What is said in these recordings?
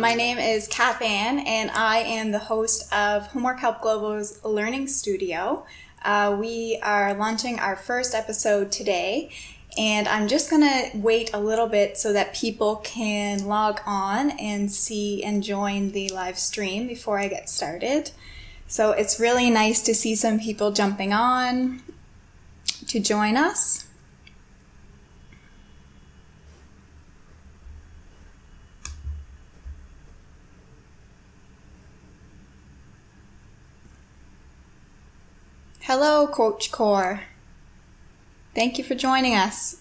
My name is Cath Anne, and I am the host of Homework Help Global's Learning Studio. We are launching our first episode today, and I'm just going to wait a little bit so that people can log on and see and join the live stream before I get started. So it's really nice to see some people jumping on to join us. Hello, Coach Core. Thank you for joining us.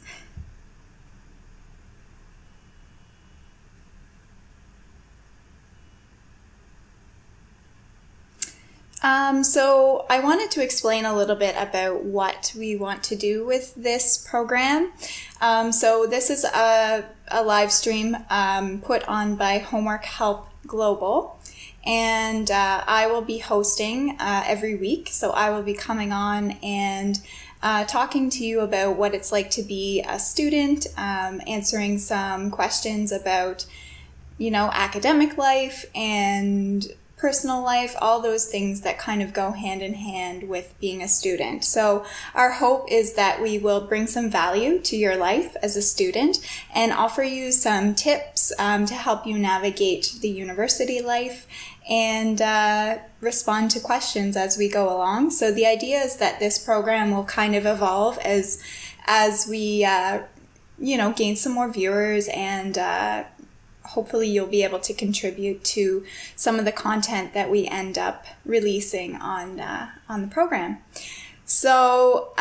So I wanted to explain a little bit about what we want to do with this program. So this is a live stream put on by Homework Help Global. And I will be hosting every week. So I will be coming on and talking to you about what it's like to be a student, answering some questions about, academic life and personal life, all those things that kind of go hand in hand with being a student. So our hope is that we will bring some value to your life as a student and offer you some tips to help you navigate the university life and respond to questions as we go along. So the idea is that this program will kind of evolve as we, gain some more viewers, and hopefully you'll be able to contribute to some of the content that we end up releasing on the program. So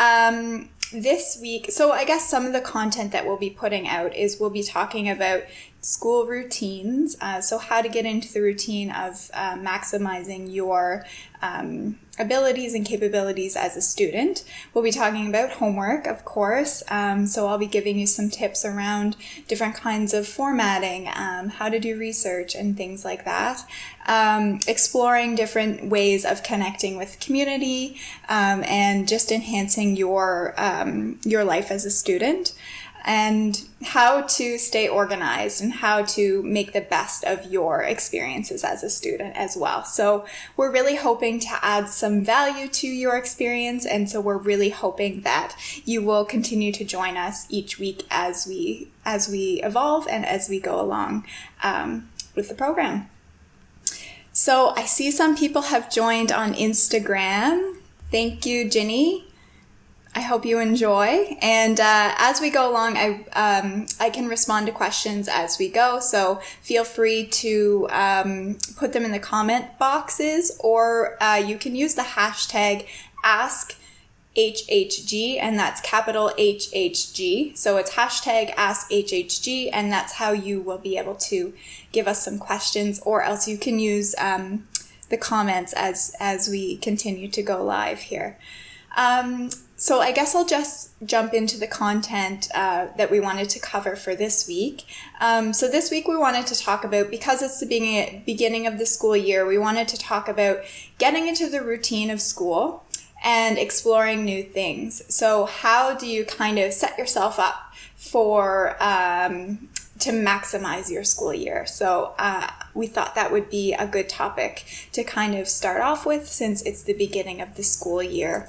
this week, I guess some of the content that we'll be putting out is we'll be talking about school routines, so how to get into the routine of maximizing your abilities and capabilities as a student. We'll be talking about homework, of course, so I'll be giving you some tips around different kinds of formatting, how to do research and things like that, exploring different ways of connecting with community, and just enhancing your life as a student, and how to stay organized and how to make the best of your experiences as a student as well. So we're really hoping to add some value to your experience, and so we're really hoping that you will continue to join us each week as we evolve and as we go along with the program. So I see some people have joined on Instagram. Thank you, Ginny. I hope you enjoy, and as we go along, I can respond to questions as we go, so feel free to put them in the comment boxes, or you can use the hashtag AskHHG, and that's capital HHG, so it's hashtag AskHHG, and that's how you will be able to give us some questions, or else you can use the comments as we continue to go live here. So I guess I'll just jump into the content that we wanted to cover for this week. So this week we wanted to talk about, because it's the beginning of the school year, we wanted to talk about getting into the routine of school and exploring new things. So how do you kind of set yourself up for to maximize your school year? So we thought that would be a good topic to kind of start off with, since it's the beginning of the school year.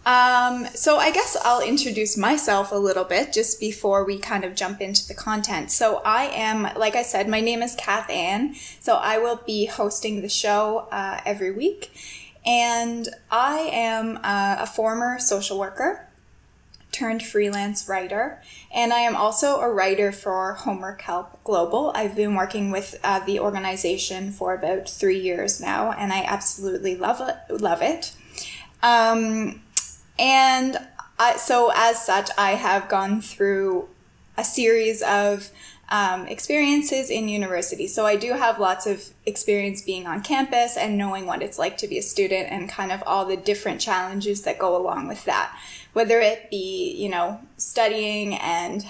So I guess I'll introduce myself a little bit just before we kind of jump into the content. So I am, like I said, my name is Cath Anne. So I will be hosting the show every week. And I am a former social worker turned freelance writer. And I am also a writer for Homework Help Global. I've been working with the organization for about 3 years now, and I absolutely love it. And so as such, I have gone through a series of experiences in university. So I do have lots of experience being on campus and knowing what it's like to be a student, and kind of all the different challenges that go along with that. Whether it be, studying and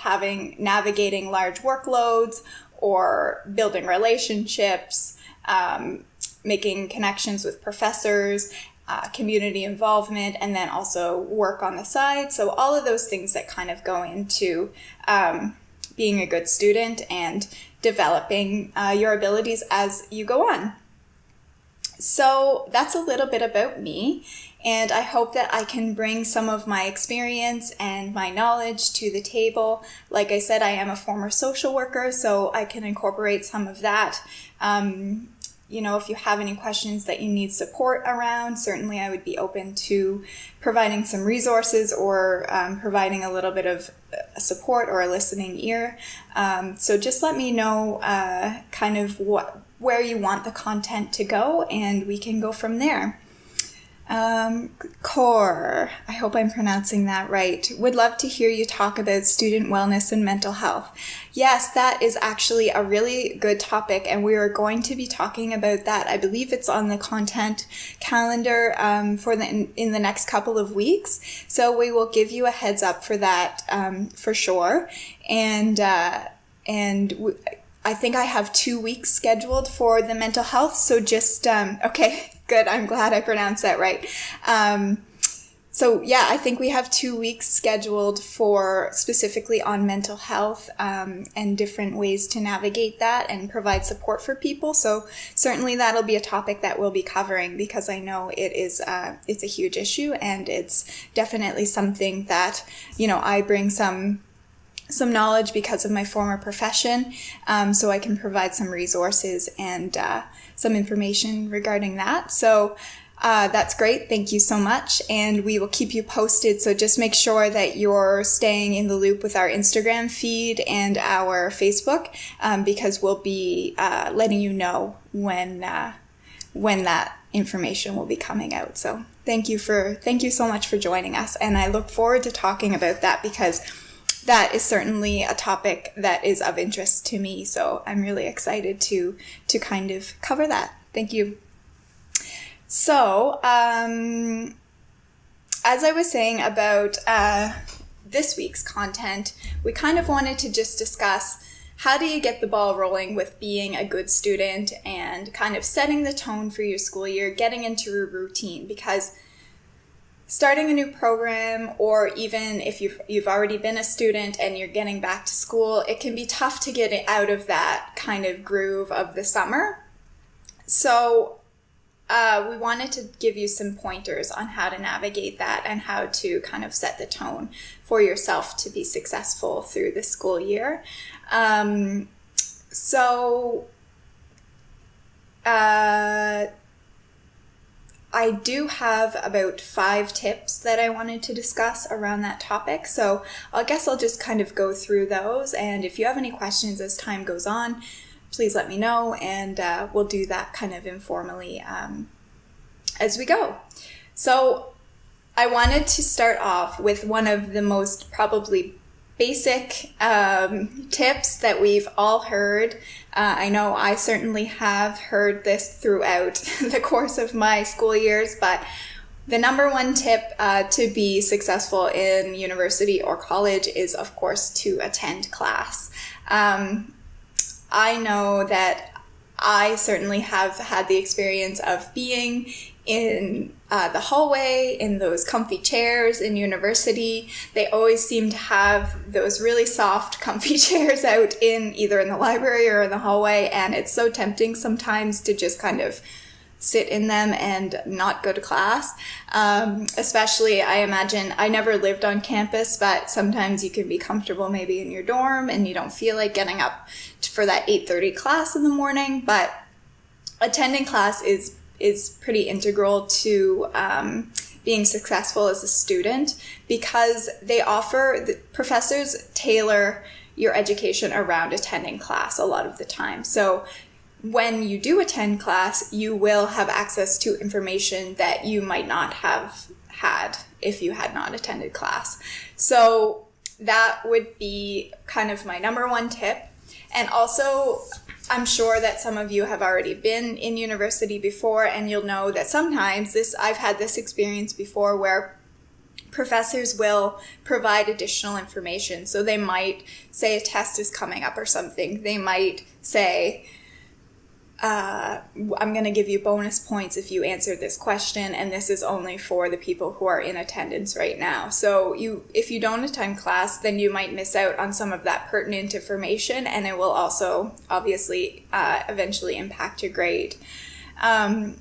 navigating large workloads, or building relationships, making connections with professors, community involvement, and then also work on the side. So all of those things that kind of go into being a good student and developing your abilities as you go on. So that's a little bit about me, and I hope that I can bring some of my experience and my knowledge to the table. Like I said, I am a former social worker, so I can incorporate some of that. If you have any questions that you need support around, certainly I would be open to providing some resources or providing a little bit of support or a listening ear. So just let me know kind of where you want the content to go, and we can go from there. Core, I hope I'm pronouncing that right. Would love to hear you talk about student wellness and mental health. Yes, that is actually a really good topic, and we are going to be talking about that. I believe it's on the content calendar in the next couple of weeks. So we will give you a heads up for that for sure. And I think I have 2 weeks scheduled for the mental health. So just, okay, good. I'm glad I pronounced that right. I think we have 2 weeks scheduled for specifically on mental health, and different ways to navigate that and provide support for people. So certainly that'll be a topic that we'll be covering, because I know it's a huge issue, and it's definitely something that, I bring some knowledge because of my former profession, so I can provide some resources and some information regarding that. So that's great. Thank you so much. And we will keep you posted. So just make sure that you're staying in the loop with our Instagram feed and our Facebook, because we'll be letting you know when that information will be coming out. So thank you so much for joining us. And I look forward to talking about that, because that is certainly a topic that is of interest to me. So I'm really excited to kind of cover that. Thank you. So, as I was saying about this week's content, we kind of wanted to just discuss how do you get the ball rolling with being a good student and kind of setting the tone for your school year, getting into a routine, because starting a new program, or even if you've already been a student and you're getting back to school, it can be tough to get it out of that kind of groove of the summer. So we wanted to give you some pointers on how to navigate that and how to kind of set the tone for yourself to be successful through the school year. I do have about 5 tips that I wanted to discuss around that topic. So I guess I'll just kind of go through those. And if you have any questions as time goes on, please let me know, and we'll do that kind of informally as we go. So I wanted to start off with one of the most probably basic tips that we've all heard. I know I certainly have heard this throughout the course of my school years, but the number one tip to be successful in university or college is, of course, to attend class. I know that I certainly have had the experience of being in the hallway, in those comfy chairs in university. They always seem to have those really soft, comfy chairs out either in the library or in the hallway, and it's so tempting sometimes to just kind of sit in them and not go to class. Especially, I imagine, I never lived on campus, but sometimes you can be comfortable maybe in your dorm and you don't feel like getting up for that 8:30 class in the morning. But attending class is pretty integral to being successful as a student, because the professors tailor your education around attending class a lot of the time. So when you do attend class, you will have access to information that you might not have had if you had not attended class. So that would be kind of my number one tip. And also, I'm sure that some of you have already been in university before, and you'll know that sometimes I've had this experience before where professors will provide additional information. So they might say a test is coming up or something. They might say, I'm going to give you bonus points if you answer this question, and this is only for the people who are in attendance right now. So if you don't attend class, then you might miss out on some of that pertinent information, and it will also obviously eventually impact your grade. And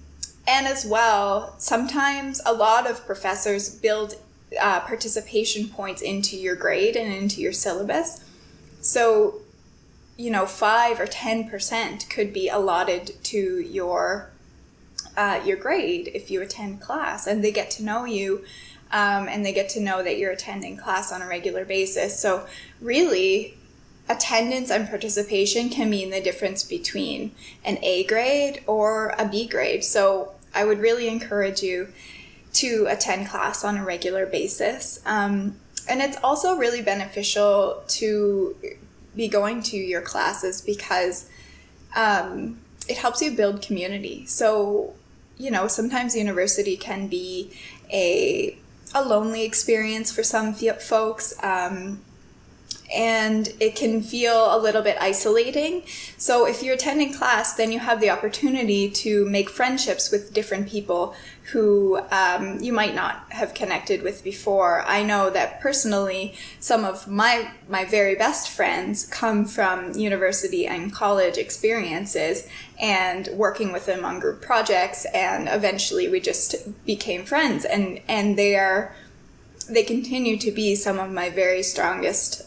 as well, sometimes a lot of professors build participation points into your grade and into your syllabus. So 5 or 10% could be allotted to your grade if you attend class, and they get to know you, and they get to know that you're attending class on a regular basis. So really, attendance and participation can mean the difference between an A grade or a B grade. So I would really encourage you to attend class on a regular basis. And it's also really beneficial to be going to your classes because it helps you build community. So, sometimes university can be a lonely experience for some folks, and it can feel a little bit isolating. So if you're attending class, then you have the opportunity to make friendships with different people who you might not have connected with before. I know that personally, some of my very best friends come from university and college experiences and working with them on group projects, and eventually we just became friends, and they continue to be some of my very strongest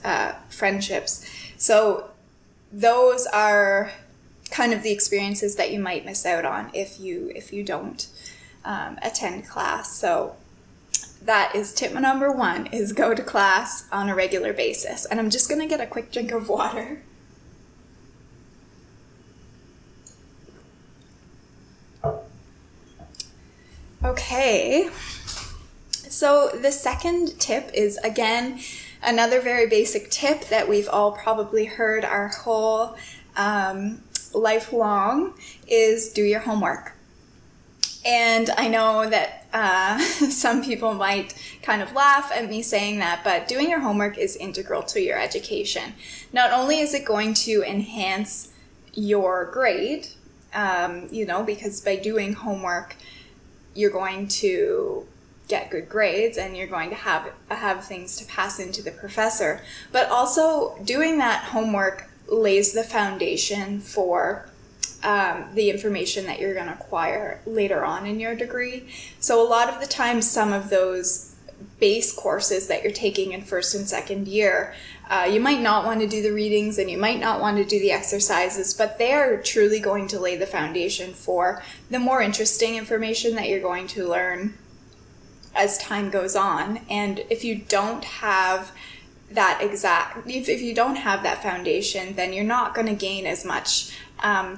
friendships. So those are kind of the experiences that you might miss out on if you don't attend class. So that is tip number 1, is go to class on a regular basis. And I'm just going to get a quick drink of water. Okay. So the second tip is, again, another very basic tip that we've all probably heard our whole life long, is do your homework. And I know that some people might kind of laugh at me saying that, but doing your homework is integral to your education. Not only is it going to enhance your grade, because by doing homework, you're going to get good grades and you're going to have things to pass into the professor. But also doing that homework lays the foundation for the information that you're going to acquire later on in your degree. So a lot of the time, some of those base courses that you're taking in first and second year, you might not want to do the readings and you might not want to do the exercises, but they are truly going to lay the foundation for the more interesting information that you're going to learn as time goes on. And if you don't have that foundation, then you're not going to gain as much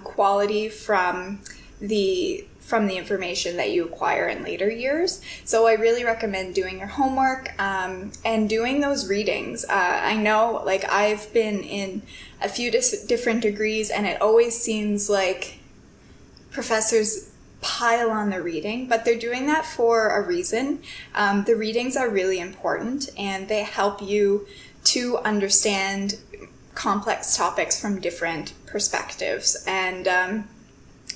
quality from the information that you acquire in later years. So I really recommend doing your homework and doing those readings. I know, I've been in a few different degrees, and it always seems like professors pile on the reading, but they're doing that for a reason. The readings are really important, and they help you to understand complex topics from different perspectives. And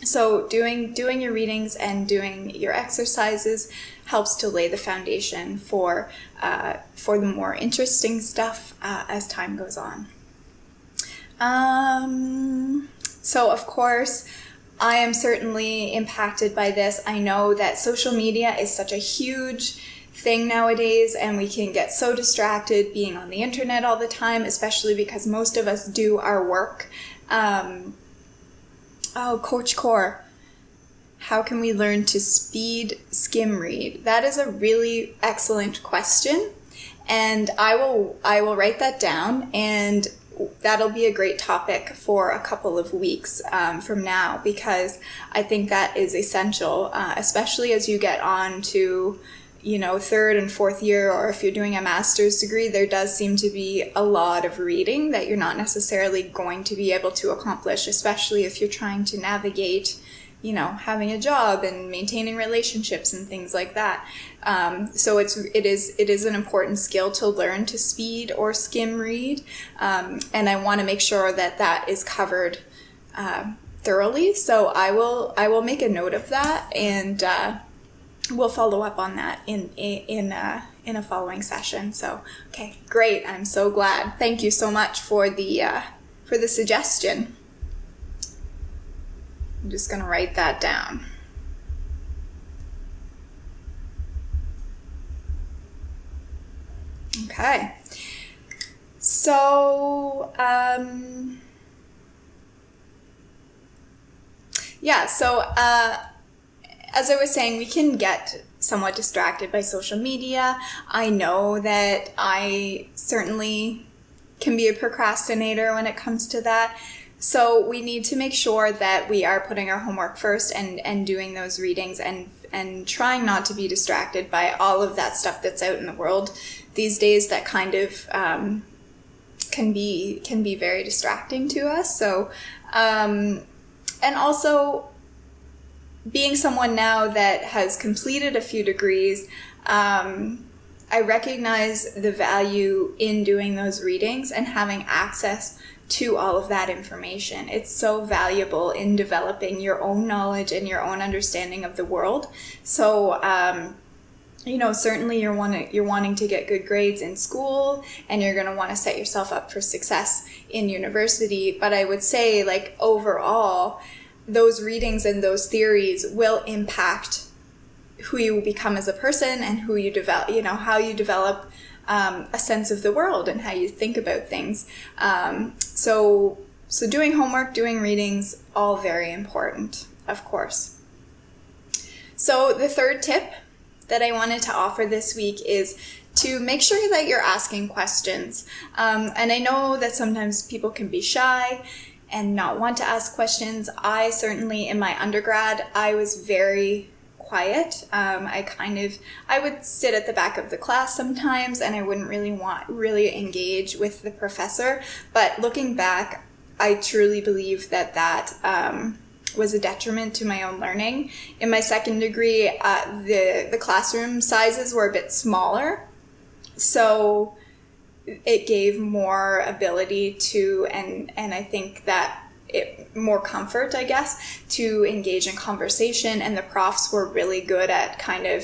so doing your readings and doing your exercises helps to lay the foundation for the more interesting stuff as time goes on. So of course, I am certainly impacted by this. I know that social media is such a huge thing nowadays, and we can get so distracted being on the internet all the time, especially because most of us do our work. Coach Core, how can we learn to speed skim read? That is a really excellent question, and I will write that down, and that'll be a great topic for a couple of weeks from now, because I think that is essential, especially as you get on to, third and fourth year, or if you're doing a master's degree. There does seem to be a lot of reading that you're not necessarily going to be able to accomplish, especially if you're trying to navigate, having a job and maintaining relationships and things like that. So it is an important skill to learn to speed or skim read, and I want to make sure that is covered thoroughly. So I will make a note of that, and we'll follow up on that in a following session. So, okay, great. I'm so glad. Thank you so much for the suggestion. I'm just going to write that down. Okay. So, as I was saying, we can get somewhat distracted by social media. I know that I certainly can be a procrastinator when it comes to that. So we need to make sure that we are putting our homework first and doing those readings and trying not to be distracted by all of that stuff that's out in the world these days that kind of can be very distracting to us. So, and also being someone now that has completed a few degrees, I recognize the value in doing those readings and having access to all of that information. It's so valuable in developing your own knowledge and your own understanding of the world. So, certainly you're wanting to get good grades in school, and you're going to want to set yourself up for success in university. But I would say, like, overall, those readings and those theories will impact who you become as a person and who you develop, how you develop a sense of the world and how you think about things. So doing homework, doing readings, all very important, of course. So the third tip that I wanted to offer this week is to make sure that you're asking questions. And I know that sometimes people can be shy and not want to ask questions. I certainly, in my undergrad, I was very quiet. I would sit at the back of the class sometimes, and I wouldn't really engage with the professor. But looking back, I truly believe that was a detriment to my own learning. In my second degree, the classroom sizes were a bit smaller, so it gave more ability to, and I think that more comfort, I guess, to engage in conversation, and the profs were really good at kind of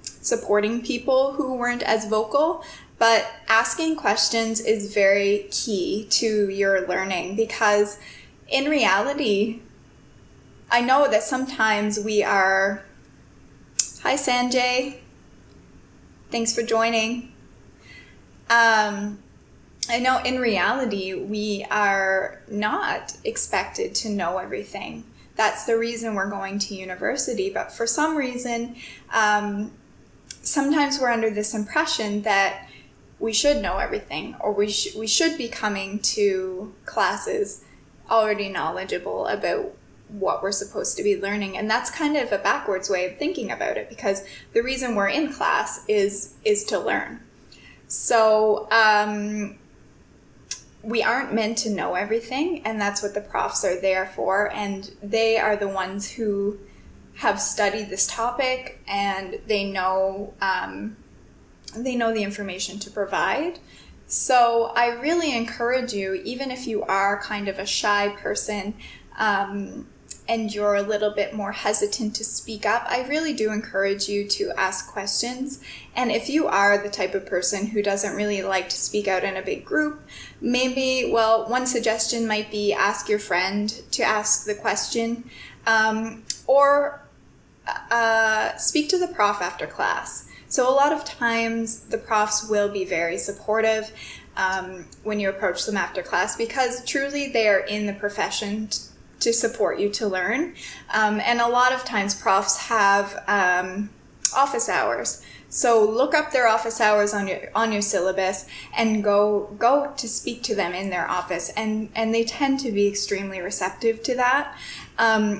supporting people who weren't as vocal. But asking questions is very key to your learning, because in reality, I know that sometimes we are... Hi, Sanjay. Thanks for joining. I know in reality, we are not expected to know everything. That's the reason we're going to university. But for some reason, sometimes we're under this impression that we should know everything, or we should be coming to classes already knowledgeable about what we're supposed to be learning. And that's kind of a backwards way of thinking about it, because the reason we're in class is to learn. So we aren't meant to know everything, and that's what the profs are there for. And they are the ones who have studied this topic, and they know the information to provide. So I really encourage you, even if you are kind of a shy person, and you're a little bit more hesitant to speak up, I really do encourage you to ask questions. And if you are the type of person who doesn't really like to speak out in a big group, maybe, one suggestion might be ask your friend to ask the question, or speak to the prof after class. So a lot of times the profs will be very supportive when you approach them after class, because truly they are in the profession to support you to learn. And a lot of times profs have office hours. So look up their office hours on your syllabus and go to speak to them in their office. And they tend to be extremely receptive to that.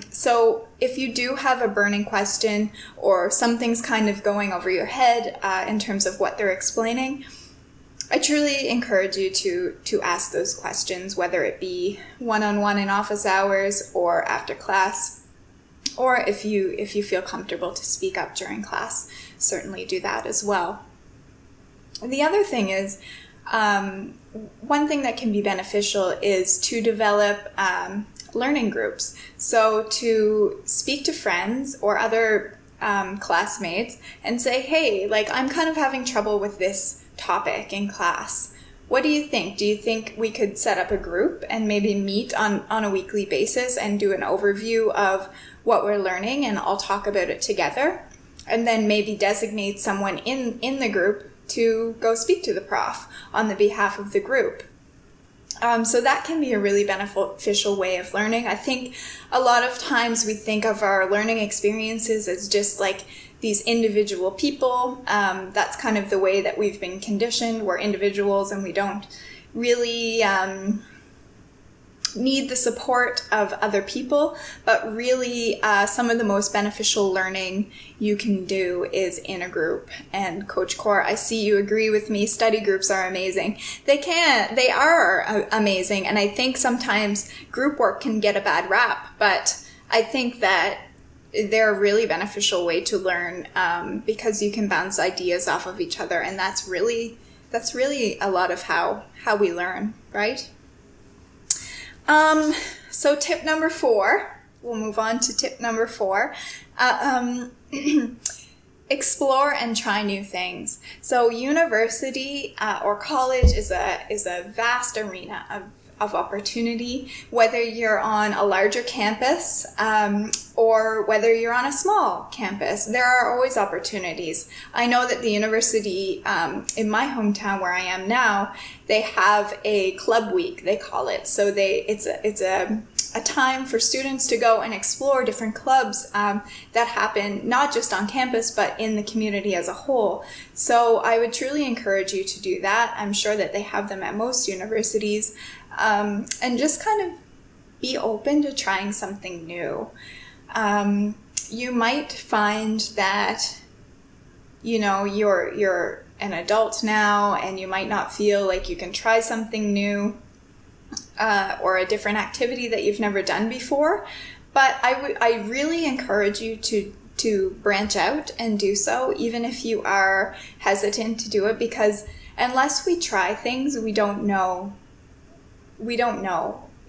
So if you do have a burning question, or something's kind of going over your head in terms of what they're explaining, I truly encourage you to ask those questions, whether it be one-on-one in office hours or after class, or if you feel comfortable to speak up during class, certainly do that as well. The other thing is, one thing that can be beneficial is to develop learning groups. So to speak to friends or other classmates and say, hey, like, I'm kind of having trouble with this topic in class. What do you think? Do you think we could set up a group and maybe meet on a weekly basis and do an overview of what we're learning, and I'll talk about it together? And then maybe designate someone in the group to go speak to the prof on the behalf of the group. So that can be a really beneficial way of learning. I think a lot of times we think of our learning experiences as just like these individual people. That's kind of the way that we've been conditioned. We're individuals and we don't really need the support of other people, but really some of the most beneficial learning you can do is in a group. And Coach Core, I see you agree with me. Study groups are amazing. They are amazing. And I think sometimes group work can get a bad rap, but I think that they're a really beneficial way to learn because you can bounce ideas off of each other. And that's really a lot of how we learn, right? So tip number 4, we'll move on to tip number 4. Explore and try new things. So university or college is a vast arena of opportunity, whether you're on a larger campus or whether you're on a small campus. There are always opportunities. I know that the university in my hometown where I am now, they have a club week, they call it. So it's a time for students to go and explore different clubs that happen not just on campus, but in the community as a whole. So I would truly encourage you to do that. I'm sure that they have them at most universities. And just kind of be open to trying something new. You might find that, you're an adult now and you might not feel like you can try something new or a different activity that you've never done before. But I really encourage you to branch out and do so, even if you are hesitant to do it, because unless we try things, we don't know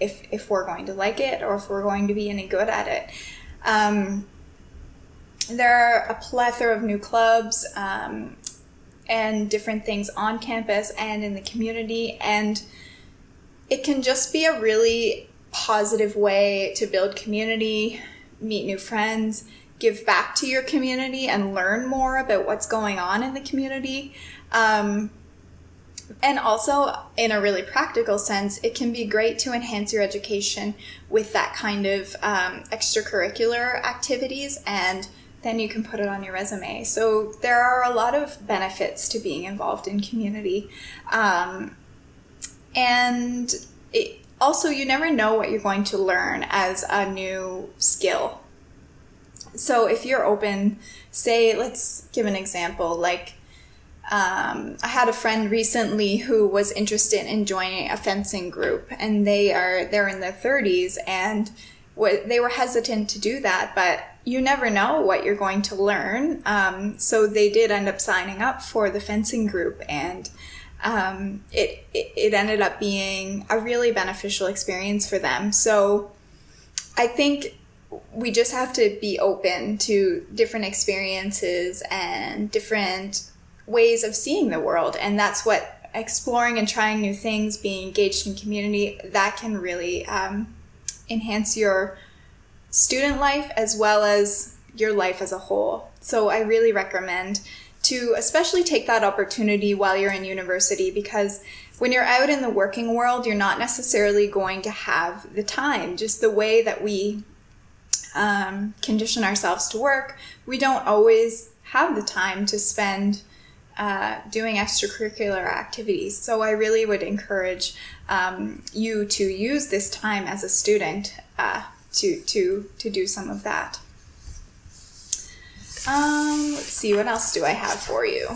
if we're going to like it or if we're going to be any good at it. There are a plethora of new clubs and different things on campus and in the community, and it can just be a really positive way to build community, meet new friends, give back to your community, and learn more about what's going on in the community. And also, in a really practical sense, it can be great to enhance your education with that kind of extracurricular activities, and then you can put it on your resume. So there are a lot of benefits to being involved in community. And also, you never know what you're going to learn as a new skill. So if you're open, say, let's give an example, like, I had a friend recently who was interested in joining a fencing group, and they're in their 30s, and they were hesitant to do that, but you never know what you're going to learn. So they did end up signing up for the fencing group, and it ended up being a really beneficial experience for them. So I think we just have to be open to different experiences and different ways of seeing the world, and that's what exploring and trying new things, being engaged in community, that can really enhance your student life as well as your life as a whole. So I really recommend to especially take that opportunity while you're in university, because when you're out in the working world, you're not necessarily going to have the time. Just the way that we condition ourselves to work, we don't always have the time to spend doing extracurricular activities. So I really would encourage you to use this time as a student to do some of that. Let's see, what else do I have for you?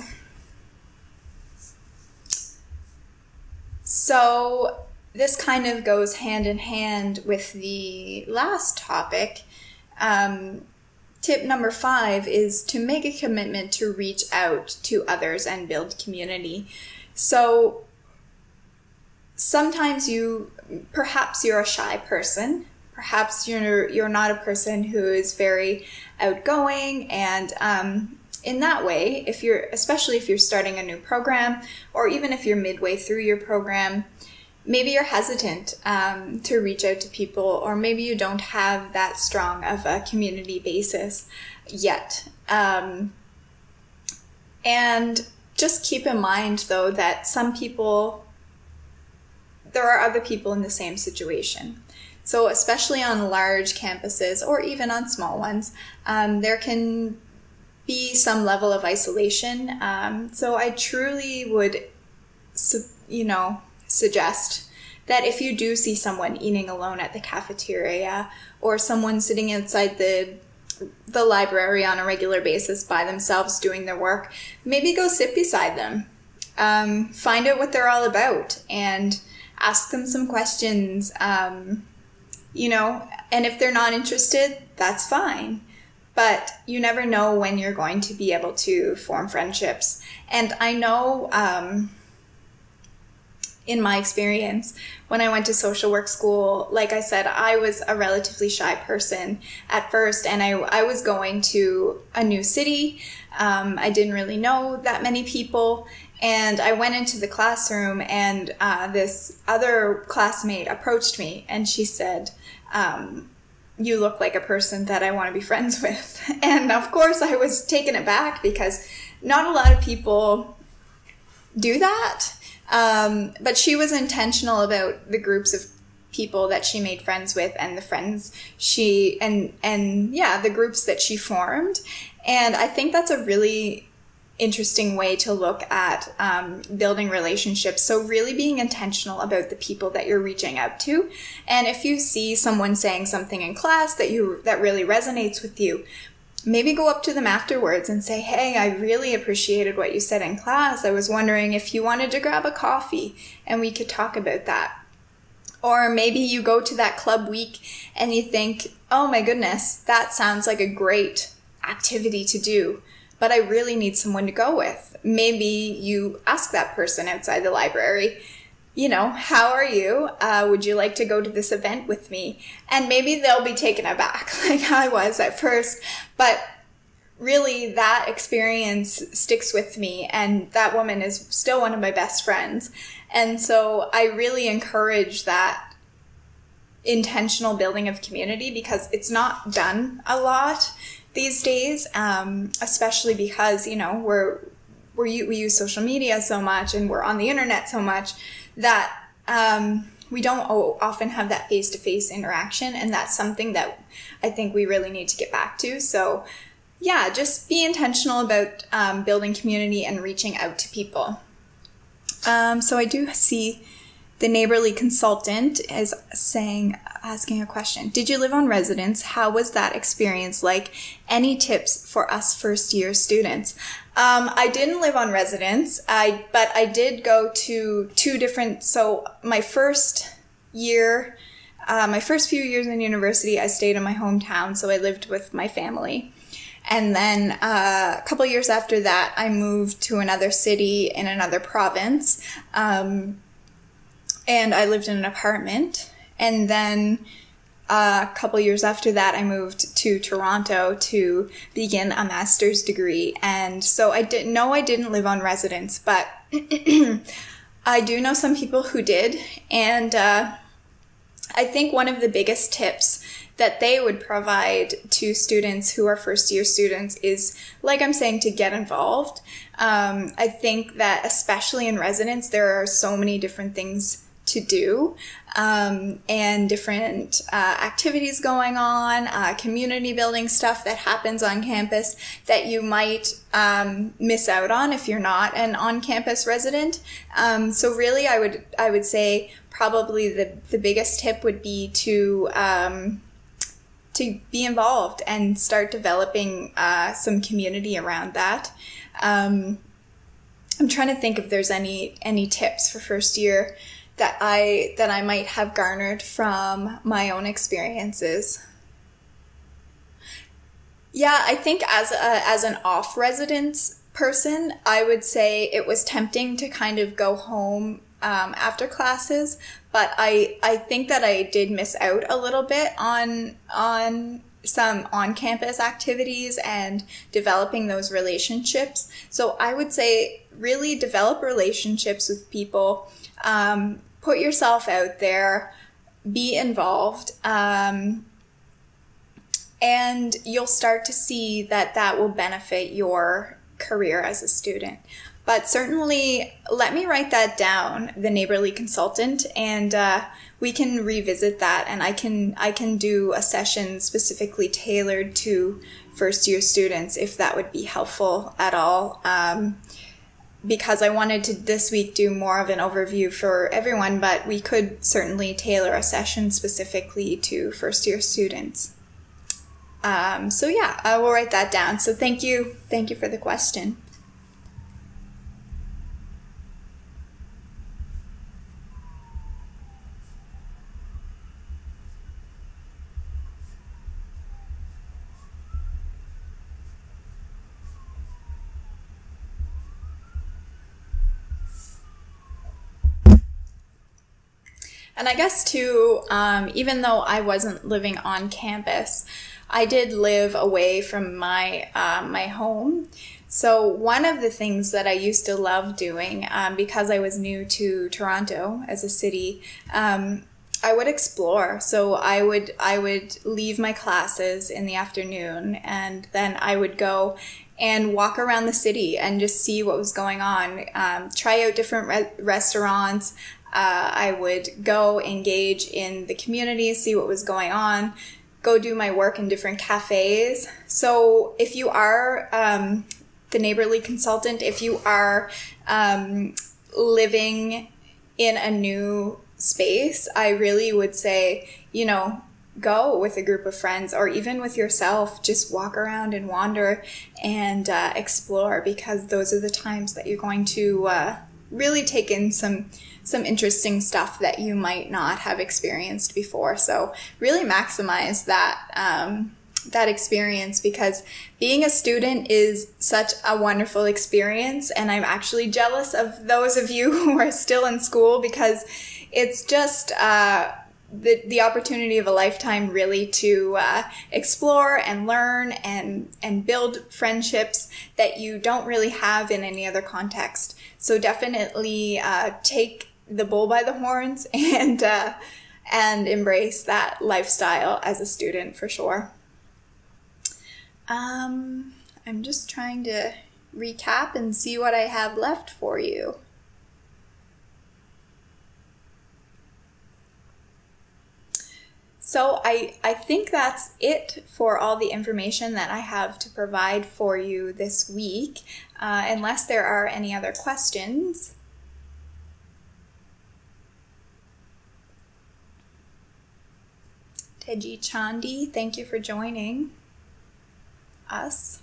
So this kind of goes hand in hand with the last topic. Tip number 5 is to make a commitment to reach out to others and build community. So sometimes perhaps you're a shy person, perhaps you're not a person who is very outgoing, and in that way, especially if you're starting a new program, or even if you're midway through your program, maybe you're hesitant to reach out to people, or maybe you don't have that strong of a community basis yet. And just keep in mind, though, that there are other people in the same situation. So especially on large campuses, or even on small ones, there can be some level of isolation. So I truly would, suggest that if you do see someone eating alone at the cafeteria, or someone sitting outside the library on a regular basis by themselves doing their work, maybe go sit beside them. Find out what they're all about and ask them some questions, and if they're not interested, that's fine. But you never know when you're going to be able to form friendships. And I know, in my experience, when I went to social work school, like I said, I was a relatively shy person at first, and I was going to a new city. I didn't really know that many people, and I went into the classroom, and this other classmate approached me, and she said, "You look like a person that I want to be friends with." And of course I was taken aback, because not a lot of people do that. But she was intentional about the groups of people that she made friends with, and the friends the groups that she formed. And I think that's a really interesting way to look at building relationships. So really being intentional about the people that you're reaching out to. And if you see someone saying something in class that really resonates with you, maybe go up to them afterwards and say, "Hey, I really appreciated what you said in class. I was wondering if you wanted to grab a coffee and we could talk about that." Or maybe you go to that club week and you think, "Oh my goodness, that sounds like a great activity to do, but I really need someone to go with." Maybe you ask that person outside the library, "How are you? Would you like to go to this event with me?" And maybe they'll be taken aback, like I was at first. But really, that experience sticks with me, and that woman is still one of my best friends. And so I really encourage that intentional building of community, because it's not done a lot these days, especially because, we use social media so much, and we're on the internet so much, that we don't often have that face-to-face interaction, and that's something that I think we really need to get back to. So yeah, just be intentional about building community and reaching out to people. So I do see the neighborly consultant is asking a question. "Did you live on residence? How was that experience like? Any tips for us first-year students?" I didn't live on residence, but I did go to so my first few years in university, I stayed in my hometown, so I lived with my family. And then a couple years after that, I moved to another city in another province, and I lived in an apartment. And then a couple years after that, I moved to Toronto to begin a master's degree. And so I didn't live on residence, but I do know some people who did. And I think one of the biggest tips that they would provide to students who are first-year students is, like I'm saying, to get involved. I think that especially in residence, there are so many different things to do, and different activities going on, community building stuff that happens on campus that you might miss out on if you're not an on-campus resident. So really, I would say probably the biggest tip would be to be involved and start developing some community around that. I'm trying to think if there's any tips for first year that I might have garnered from my own experiences. Yeah, I think as an off-residence person, I would say it was tempting to kind of go home after classes, but I think that I did miss out a little bit on some on-campus activities and developing those relationships. So I would say really develop relationships with people, put yourself out there, be involved, and you'll start to see that will benefit your career as a student. But certainly, let me write that down, the neighborly consultant, and we can revisit that, and I can do a session specifically tailored to first year students if that would be helpful at all. Because I wanted to this week do more of an overview for everyone, but we could certainly tailor a session specifically to first year students. So yeah, I will write that down. So thank you for the question. And I guess too, even though I wasn't living on campus, I did live away from my my home. So one of the things that I used to love doing, because I was new to Toronto as a city, I would explore. So I would leave my classes in the afternoon, and then I would go and walk around the city and just see what was going on, try out different restaurants. I would go engage in the community, see what was going on, go do my work in different cafes. So if you are the neighborly consultant, if you are living in a new space, I really would say, go with a group of friends or even with yourself. Just walk around and wander and explore, because those are the times that you're going to really take in some interesting stuff that you might not have experienced before. So really maximize that experience, because being a student is such a wonderful experience, and I'm actually jealous of those of you who are still in school, because it's just the opportunity of a lifetime really to explore and learn and build friendships that you don't really have in any other context. So definitely take the bull by the horns and embrace that lifestyle as a student for sure. I'm just trying to recap and see what I have left for you. So I think that's it for all the information that I have to provide for you this week, unless there are any other questions. Teji Chandi, thank you for joining us.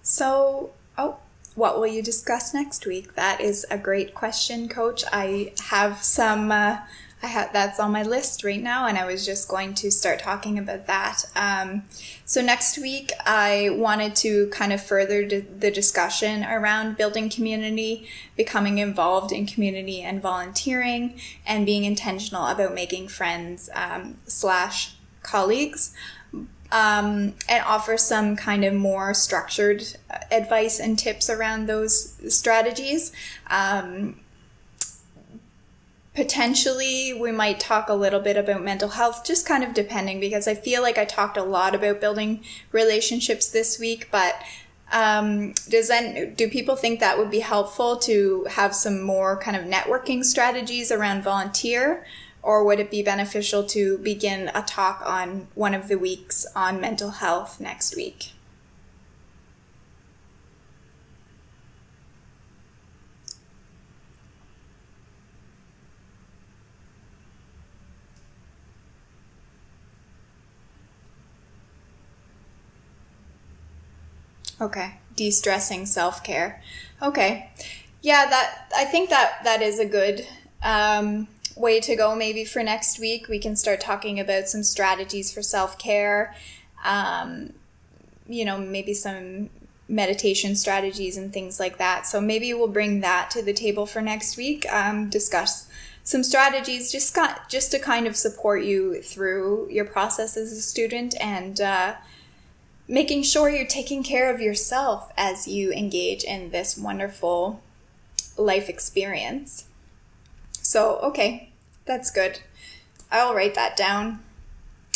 So, what will you discuss next week? That is a great question, Coach. I have some, that's on my list right now, and I was just going to start talking about that. So next week, I wanted to kind of further the discussion around building community, becoming involved in community and volunteering, and being intentional about making friends / colleagues. And offer some kind of more structured advice and tips around those strategies. Potentially, we might talk a little bit about mental health, just kind of depending, because I feel like I talked a lot about building relationships this week, but do people think that would be helpful to have some more kind of networking strategies around volunteer? Or would it be beneficial to begin a talk on one of the weeks on mental health next week? Okay, de-stressing self-care. Okay, yeah, I think that is a good way to go maybe for next week. We can start talking about some strategies for self-care, maybe some meditation strategies and things like that. So maybe we'll bring that to the table for next week, discuss some strategies just to kind of support you through your process as a student, and making sure you're taking care of yourself as you engage in this wonderful life experience. So, okay, that's good. I'll write that down.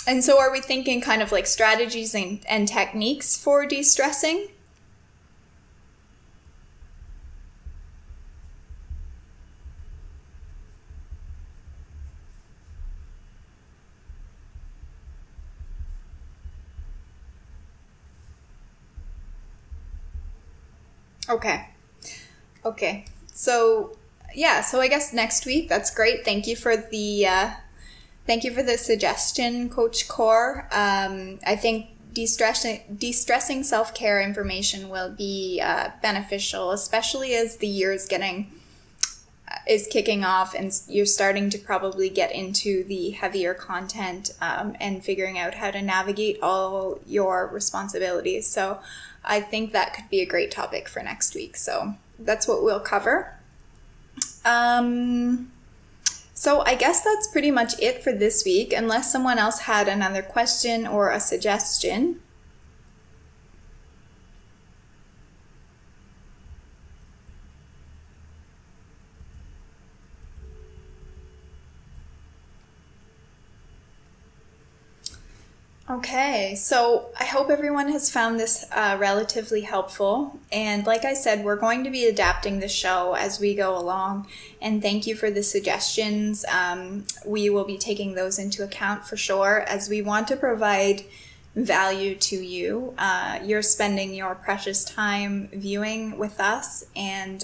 And so are we thinking kind of like strategies and techniques for de-stressing? Okay. So I guess next week, that's great. Thank you for the suggestion, Coach Core. I think de-stressing self-care information will be beneficial, especially as the year is kicking off and you're starting to probably get into the heavier content, and figuring out how to navigate all your responsibilities. So I think that could be a great topic for next week. So that's what we'll cover. So I guess that's pretty much it for this week, unless someone else had another question or a suggestion. Okay, so I hope everyone has found this relatively helpful. And like I said, we're going to be adapting the show as we go along. And thank you for the suggestions. We will be taking those into account for sure, as we want to provide value to you. You're spending your precious time viewing with us. And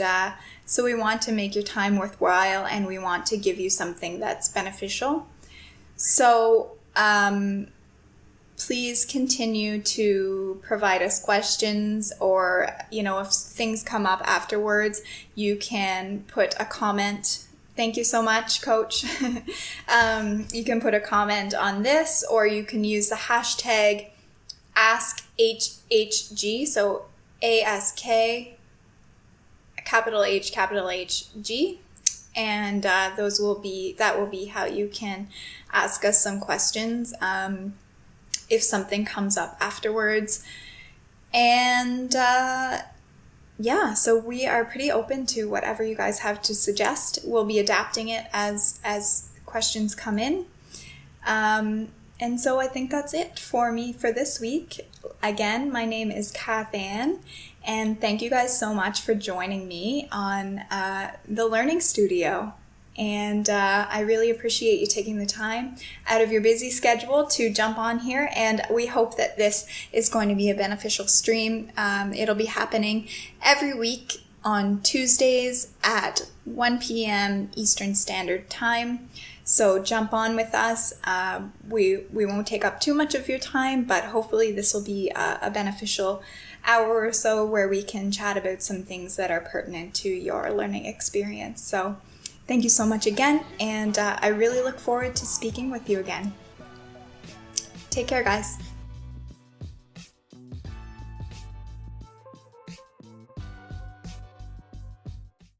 so we want to make your time worthwhile, and we want to give you something that's beneficial. So, please continue to provide us questions, or, if things come up afterwards, you can put a comment. Thank you so much, Coach. You can put a comment on this, or you can use the hashtag AskHHG, so ASK, capital HG, and that will be how you can ask us some questions. If something comes up afterwards. And so we are pretty open to whatever you guys have to suggest. We'll be adapting it as questions come in. And so I think that's it for me for this week. Again, my name is Cath Anne, and thank you guys so much for joining me on the Learning Studio. And I really appreciate you taking the time out of your busy schedule to jump on here. And we hope that this is going to be a beneficial stream. It'll be happening every week on Tuesdays at 1 p.m. Eastern Standard Time. So jump on with us. We won't take up too much of your time, but hopefully this will be a beneficial hour or so where we can chat about some things that are pertinent to your learning experience. So thank you so much again, and I really look forward to speaking with you again. Take care, guys.